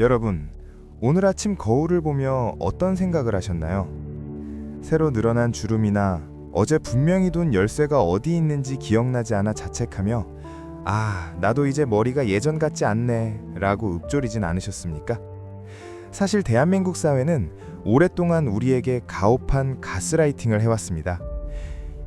여러분, 오늘 아침 거울을 보며 어떤 생각을 하셨나요? 새로 늘어난 주름이나 어제 분명히 둔 열쇠가 어디 있는지 기억나지 않아 자책하며 나도 이제 머리가 예전 같지 않네 라고 읊조리진 않으셨습니까? 사실 대한민국 사회는 오랫동안 우리에게 가혹한 가스라이팅을 해왔습니다.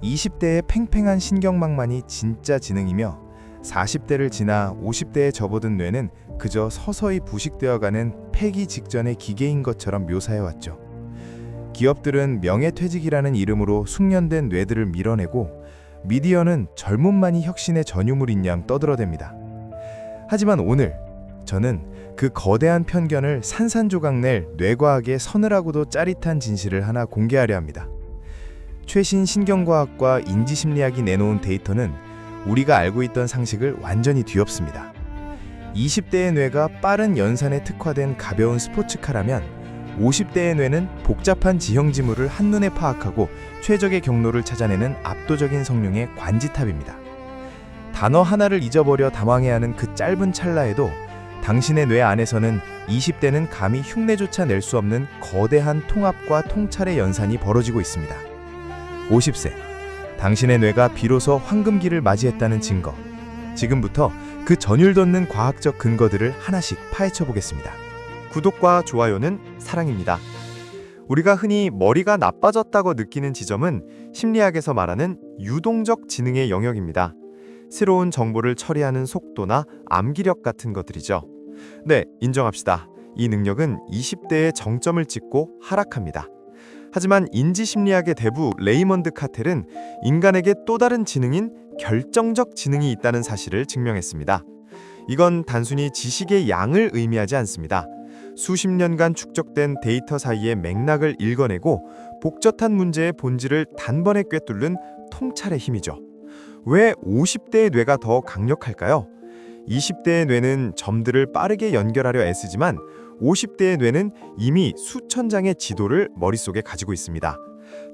20대의 팽팽한 신경망만이 진짜 지능이며 40대를 지나 50대에 접어든 뇌는 그저 서서히 부식되어가는 폐기 직전의 기계인 것처럼 묘사해왔죠. 기업들은 명예퇴직이라는 이름으로 숙련된 뇌들을 밀어내고 미디어는 젊음만이 혁신의 전유물인 양 떠들어댑니다. 하지만 오늘 저는 그 거대한 편견을 산산조각낼 뇌과학의 서늘하고도 짜릿한 진실을 하나 공개하려 합니다. 최신 신경과학과 인지심리학이 내놓은 데이터는 우리가 알고 있던 상식을 완전히 뒤엎습니다. 20대의 뇌가 빠른 연산에 특화된 가벼운 스포츠카라면 50대의 뇌는 복잡한 지형지물을 한눈에 파악하고 최적의 경로를 찾아내는 압도적인 성능의 관지탑입니다. 단어 하나를 잊어버려 당황해하는 그 짧은 찰나에도 당신의 뇌 안에서는 20대는 감히 흉내조차 낼 수 없는 거대한 통합과 통찰의 연산이 벌어지고 있습니다. 50세, 당신의 뇌가 비로소 황금기를 맞이했다는 증거. 지금부터 그 전율 돋는 과학적 근거들을 하나씩 파헤쳐 보겠습니다. 구독과 좋아요는 사랑입니다. 우리가 흔히 머리가 나빠졌다고 느끼는 지점은 심리학에서 말하는 유동적 지능의 영역입니다. 새로운 정보를 처리하는 속도나 암기력 같은 것들이죠. 네, 인정합시다. 이 능력은 20대의 정점을 찍고 하락합니다. 하지만 인지심리학의 대부 레이먼드 카텔은 인간에게 또 다른 지능인 결정적 지능이 있다는 사실을 증명했습니다. 이건 단순히 지식의 양을 의미하지 않습니다. 수십 년간 축적된 데이터 사이의 맥락을 읽어내고 복잡한 문제의 본질을 단번에 꿰뚫는 통찰의 힘이죠. 왜 50대의 뇌가 더 강력할까요? 20대의 뇌는 점들을 빠르게 연결하려 애쓰지만 50대의 뇌는 이미 수천 장의 지도를 머릿속에 가지고 있습니다.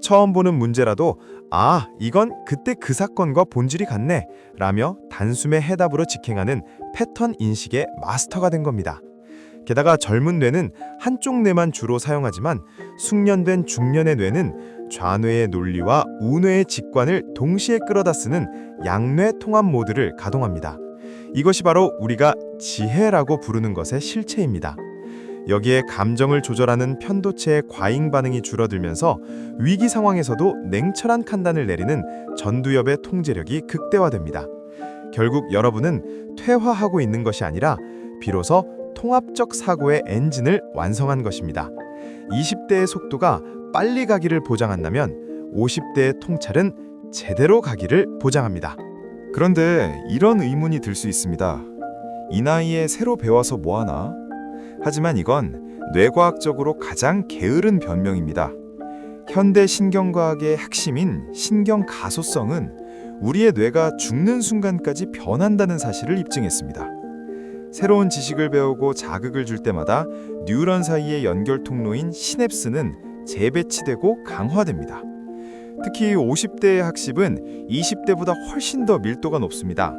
처음 보는 문제라도 이건 그때 그 사건과 본질이 같네 라며 단숨에 해답으로 직행하는 패턴 인식의 마스터가 된 겁니다. 게다가 젊은 뇌는 한쪽 뇌만 주로 사용하지만 숙련된 중년의 뇌는 좌뇌의 논리와 우뇌의 직관을 동시에 끌어다 쓰는 양뇌 통합 모드를 가동합니다. 이것이 바로 우리가 지혜라고 부르는 것의 실체입니다. 여기에 감정을 조절하는 편도체의 과잉 반응이 줄어들면서 위기 상황에서도 냉철한 판단을 내리는 전두엽의 통제력이 극대화됩니다. 결국 여러분은 퇴화하고 있는 것이 아니라 비로소 통합적 사고의 엔진을 완성한 것입니다. 20대의 속도가 빨리 가기를 보장한다면 50대의 통찰은 제대로 가기를 보장합니다. 그런데 이런 의문이 들 수 있습니다. 이 나이에 새로 배워서 뭐하나? 하지만 이건 뇌과학적으로 가장 게으른 변명입니다. 현대 신경과학의 핵심인 신경가소성은 우리의 뇌가 죽는 순간까지 변한다는 사실을 입증했습니다. 새로운 지식을 배우고 자극을 줄 때마다 뉴런 사이의 연결 통로인 시냅스는 재배치되고 강화됩니다. 특히 50대의 학습은 20대보다 훨씬 더 밀도가 높습니다.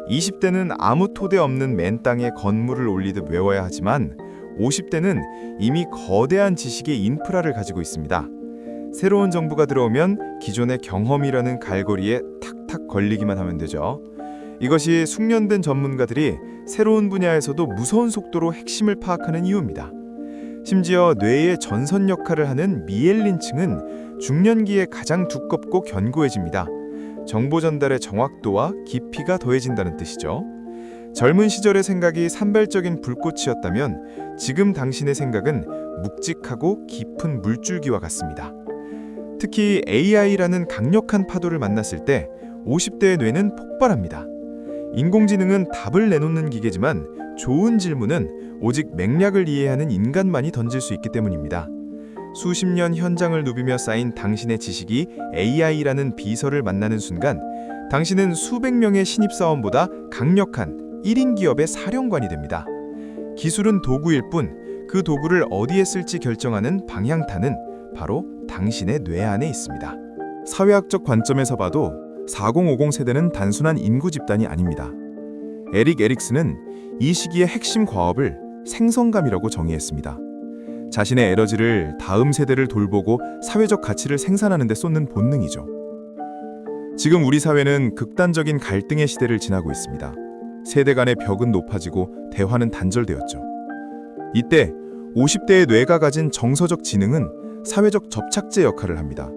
20대는 아무 토대 없는 맨 땅에 건물을 올리듯 외워야 하지만 50대는 이미 거대한 지식의 인프라를 가지고 있습니다. 새로운 정보가 들어오면 기존의 경험이라는 갈고리에 탁탁 걸리기만 하면 되죠. 이것이 숙련된 전문가들이 새로운 분야에서도 무서운 속도로 핵심을 파악하는 이유입니다. 심지어 뇌의 전선 역할을 하는 미엘린층은 중년기에 가장 두껍고 견고해집니다. 정보 전달의 정확도와 깊이가 더해진다는 뜻이죠. 젊은 시절의 생각이 산발적인 불꽃이었다면 지금 당신의 생각은 묵직하고 깊은 물줄기와 같습니다. 특히 AI라는 강력한 파도를 만났을 때 50대의 뇌는 폭발합니다. 인공지능은 답을 내놓는 기계지만 좋은 질문은 오직 맥락을 이해하는 인간만이 던질 수 있기 때문입니다. 수십 년 현장을 누비며 쌓인 당신의 지식이 AI라는 비서를 만나는 순간 당신은 수백 명의 신입사원보다 강력한 1인 기업의 사령관이 됩니다. 기술은 도구일 뿐 그 도구를 어디에 쓸지 결정하는 방향타는 바로 당신의 뇌 안에 있습니다. 사회학적 관점에서 봐도 4050 세대는 단순한 인구 집단이 아닙니다. 에릭 에릭슨은 이 시기의 핵심 과업을 생성감이라고 정의했습니다. 자신의 에너지를 다음 세대를 돌보고 사회적 가치를 생산하는 데 쏟는 본능이죠. 지금 우리 사회는 극단적인 갈등의 시대를 지나고 있습니다. 세대 간의 벽은 높아지고 대화는 단절되었죠. 이때 50대의 뇌가 가진 정서적 지능은 사회적 접착제 역할을 합니다.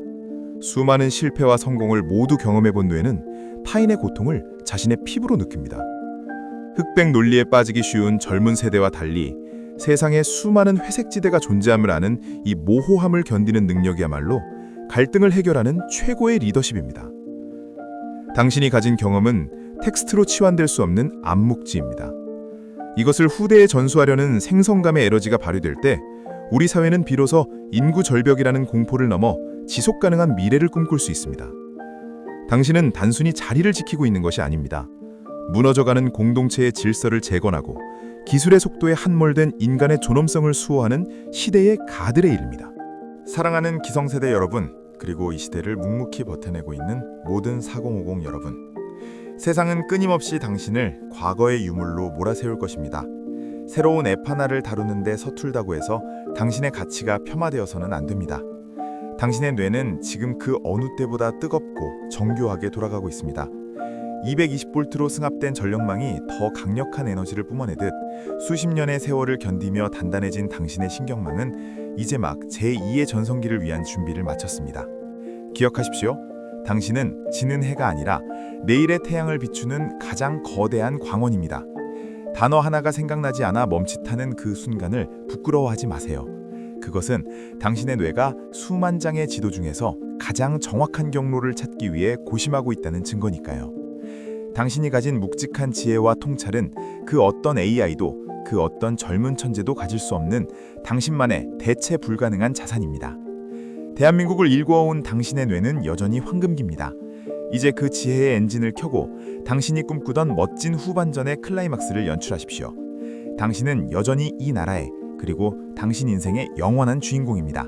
수많은 실패와 성공을 모두 경험해본 뇌는 타인의 고통을 자신의 피부로 느낍니다. 흑백 논리에 빠지기 쉬운 젊은 세대와 달리 세상에 수많은 회색지대가 존재함을 아는 이 모호함을 견디는 능력이야말로 갈등을 해결하는 최고의 리더십입니다. 당신이 가진 경험은 텍스트로 치환될 수 없는 암묵지입니다. 이것을 후대에 전수하려는 생성감의 에너지가 발휘될 때 우리 사회는 비로소 인구 절벽이라는 공포를 넘어 지속 가능한 미래를 꿈꿀 수 있습니다. 당신은 단순히 자리를 지키고 있는 것이 아닙니다. 무너져가는 공동체의 질서를 재건하고 기술의 속도에 함몰된 인간의 존엄성을 수호하는 시대의 가드레일입니다. 사랑하는 기성세대 여러분, 그리고 이 시대를 묵묵히 버텨내고 있는 모든 4050 여러분. 세상은 끊임없이 당신을 과거의 유물로 몰아세울 것입니다. 새로운 앱 하나를 다루는데 서툴다고 해서 당신의 가치가 폄하되어서는 안 됩니다. 당신의 뇌는 지금 그 어느 때보다 뜨겁고 정교하게 돌아가고 있습니다. 220볼트로 승합된 전력망이 더 강력한 에너지를 뿜어내듯 수십 년의 세월을 견디며 단단해진 당신의 신경망은 이제 막 제2의 전성기를 위한 준비를 마쳤습니다. 기억하십시오. 당신은 지는 해가 아니라 내일의 태양을 비추는 가장 거대한 광원입니다. 단어 하나가 생각나지 않아 멈칫하는 그 순간을 부끄러워하지 마세요. 그것은 당신의 뇌가 수만 장의 지도 중에서 가장 정확한 경로를 찾기 위해 고심하고 있다는 증거니까요. 당신이 가진 묵직한 지혜와 통찰은 그 어떤 AI도 그 어떤 젊은 천재도 가질 수 없는 당신만의 대체 불가능한 자산입니다. 대한민국을 일구어온 당신의 뇌는 여전히 황금기입니다. 이제 그 지혜의 엔진을 켜고 당신이 꿈꾸던 멋진 후반전의 클라이막스를 연출하십시오. 당신은 여전히 이 나라의 그리고 당신 인생의 영원한 주인공입니다.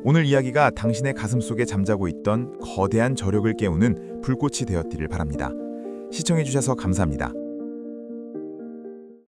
오늘 이야기가 당신의 가슴 속에 잠자고 있던 거대한 저력을 깨우는 불꽃이 되었기를 바랍니다. 시청해주셔서 감사합니다.